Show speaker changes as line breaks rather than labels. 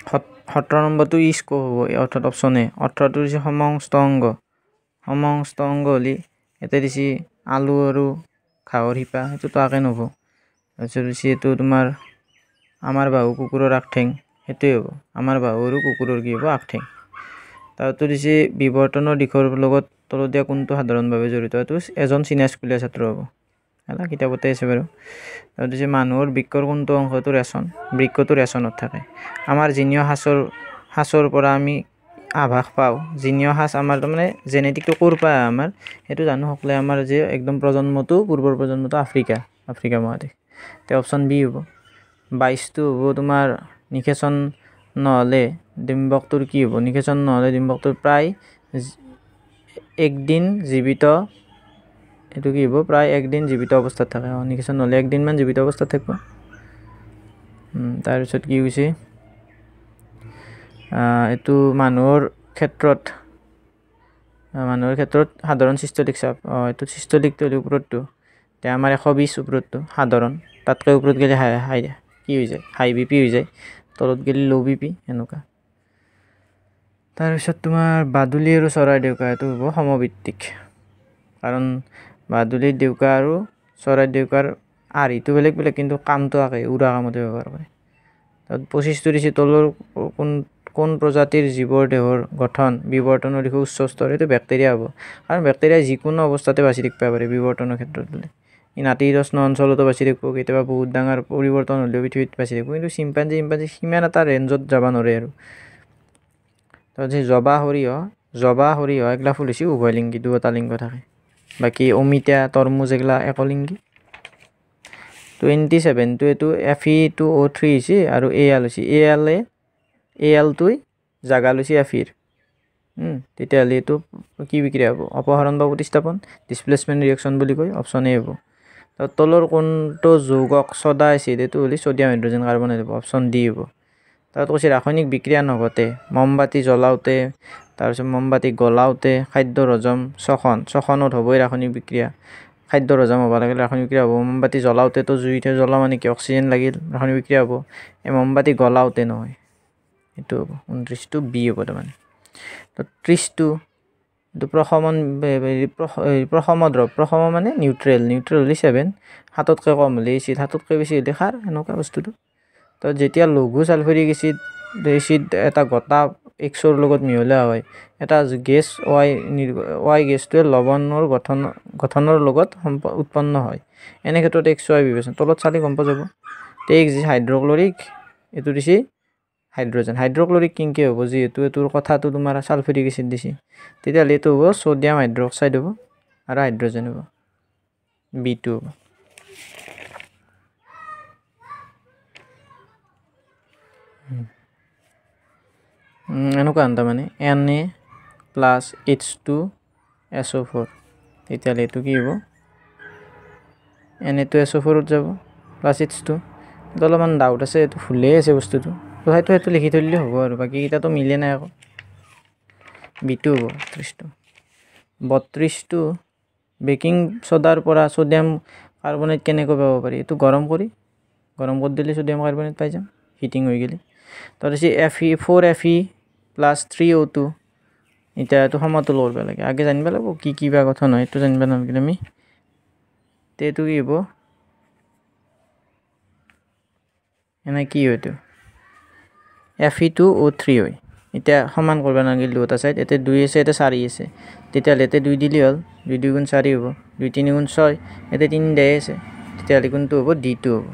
17 নম্বৰটো ইস্ক হ'ব অৰ্থাৎ অপশ্যন এ 18টো দিছে সমংস্ত অংগ হ'লে ইয়াতে দিছে আলু আৰু ঘাঁহৰ শিপা সেইটোতো আকে নহ'ব তাৰপিছত দিছে এইটো তোমাৰ আমাৰ বাহু কুকুৰৰ আগঠেং সেইটোৱে হ'ব আমাৰ বাহু আৰু কুকুৰৰ কি হ'ব আগঠেং তাৰতো দিছে বিৱৰ্তনৰ দিশৰ লগত তলত দিয়া কোনটো সাধাৰণভাৱে জড়িত এইটো এজন চিনা স্কুলীয়া ছাত্ৰ হ'ব এটা কিতাপতে আছে বাৰু তাৰপিছত দিছে মানুহৰ বৃক্কৰ কোনটো অংশটো ৰেচন বৃক্কটো ৰেচনত থাকে আমাৰ জিনীয় সাঁচৰ পৰা আমি আভাস পাওঁ জিনীয় সাঁচ আমাৰ তাৰমানে জেনেটিকটো ক'ৰ পৰা আমাৰ সেইটো জানো সকলোৱে আমাৰ যে একদম পূৰ্বৰ প্ৰজন্মটো আফ্ৰিকা মহাদেশ তে অপশ্যন বি হ'ব 22টো হ'ব তোমাৰ নিষেচন নহ'লে ডিম্বকটোৰ কি হ'ব নিষেচন নহ'লে ডিম্বকটোৰ প্ৰায় একদিন জীৱিত এইটো কি হ'ব প্ৰায় একদিন জীৱিত অৱস্থাত থাকে নিষেচন নহ'লে একদিনমান জীৱিত অৱস্থাত থাকিব তাৰপিছত কি হৈছে এইটো মানুহৰ ক্ষেত্ৰত সাধাৰণ চিষ্টলিক চাপ এইটো চিষ্টলিকটো হ'লে ওপৰতটো এতিয়া আমাৰ 120 ওপৰতটো সাধাৰণ তাতকৈ ওপৰত গ'লে কি হৈ যায় হাই বিপি হৈ যায় তলত গ'লে ল' বিপি এনেকুৱা তাৰপিছত তোমাৰ বাদুলি আৰু চৰাই ডেউকা এইটো হ'ব সমভিত্তিক কাৰণ বাদুলিৰ ডেউকা আৰু চৰাই ডেউকাৰ আৰ্হিটো বেলেগ কিন্তু কামটো একে উৰা কামতে ব্যৱহাৰ কৰে তাত 25টো দিছে তলৰ কোন প্ৰজাতিৰ জীৱৰ দেহৰ গঠন বিৱৰ্তনৰ দিশে উচ্চ স্তৰ এইটো বেক্টেৰিয়া হ'ব কাৰণ বেক্টেৰিয়া যিকোনো অৱস্থাতে বাচি থাকিব পাৰে বিৱৰ্তনৰ ক্ষেত্ৰত বোলে ই নাতিশীতোষ্ণ অঞ্চলতো বাচি থাকিব কেতিয়াবা বহুত ডাঙৰ পৰিৱৰ্তন হ'লেও পৃথিৱীত বাচি থাকিব কিন্তু চিম্পাঞ্জী সিমান এটা ৰেঞ্জত যাব নোৱাৰে আৰু তাৰপিছত জবা সৰিয়হ এইগিলা ফুল হৈছে উভয়লিংগী দুয়োটা লিংগ থাকে বাকী অমিতা তৰমুজ এইগিলা একলিংগী 27টো এইটো Fe2O3 হৈছে আৰু Al হৈছে Alটোই জাগা লৈছে এফিৰ তেতিয়াহ'লে এইটো কি বিক্ৰিয়া হ'ব অপহৰণ বা প্ৰতিস্থাপন ডিছপ্লেচমেণ্ট ৰিয়েকশ্যন বুলি কয় অপশ্যন এ হ'ব তলৰ কোনটো যৌগক ছ'ডা এচিড এইটো হ'লে ছ'ডিয়াম হাইড্ৰজেন কাৰ্বনেট হ'ব অপশ্যন ডি হ'ব তাত কৈছে ৰাসায়নিক বিক্ৰিয়া নঘটে মমবাতি জ্বলাওঁতে তাৰপিছত মমবাতি গলাওঁতে খাদ্যৰ হজম শ্বসনত হ'বই ৰাসায়নিক বিক্ৰিয়া খাদ্যৰ হজম হ'ব লাগিলে ৰাসায়নিক বিক্ৰিয়া হ'ব মমবাতি জ্বলাওঁতেতো জুইতে জ্বলা মানে কি অক্সিজেন লাগিল ৰাসায়নিক বিক্ৰিয়া হ'ব এই মমবাতি গলাওঁতে নহয় এইটো হ'ব 29টো বি হ'ব তাৰমানে 30টো এইটো প্ৰশম মানে নিউট্ৰেল হ'লে 7 7তকৈ কম হ'লে এচিড 7তকৈ বেছি হ'লে ক্ষাৰ এনেকুৱা বস্তুটো তো যেতিয়া লঘু ছালফাৰিক এচিড এটা গোটা Xৰ লগত মিহলোৱা হয় এটা গেছ Y গেছটোৱে লৱণৰ গঠনৰ লগত উৎপন্ন হয় এনে ক্ষেত্ৰত XY বিবেচনা তলত চালে গম পোৱা যাব X দিছে হাইড্ৰক্লৰিক এইটো দিছে হাইড্ৰক্লৰিক কিংকে হ'ব যিহেতু এইটোৰ কথাটো তোমাৰ ছালফাৰিক এচিড দিছে তেতিয়াহ'লে এইটো হ'ব ছ'ডিয়াম হাইড্ৰক্সাইড হ'ব আৰু হাইড্ৰজেন হ'ব B2 হ'ব এনেকুৱা তাৰমানে Na+H2SO4 তেতিয়াহ'লে এইটো কি হ'ব Na2SO4ত যাব +H2 এইটো অলপমান ডাউট আছে এইটো ভুলেই আছে বস্তুটো সেইটো লিখি থৈ দিলে হ'ব আৰু বাকী কেইটাতো মিলে নাই আকৌ B2 হ'ব 32টো বেকিং ছ'ডাৰ পৰা ছ'ডিয়াম কাৰ্বনেট কেনেকৈ পাব পাৰি এইটো গৰম কৰি দিলে ছ'ডিয়াম কাৰ্বনেট পাই যাম হিটিং হৈ গ'লে তাৰপিছত 4Fe+3O2 এতিয়া এইটো সমতুল কৰিব লাগে আগে জানিব লাগিব কি বা গঠন হয় এইটো জানিব নালাগে আমি এইটো কি হ'ব এনে কি হয় এইটো Fe2O3 হয় এতিয়া সমান কৰিব নালাগিল দুটা ছাইড ইয়াতে 2 আছে ইয়াতে 4 আছে তেতিয়াহ'লে ইয়াতে 2 দিলেই হ'ল 2 2 গুণ 4 হ'ব 2 3 গুণ 6 ইয়াতে 3 আছে তেতিয়াহ'লে কোনটো হ'ব D2 হ'ব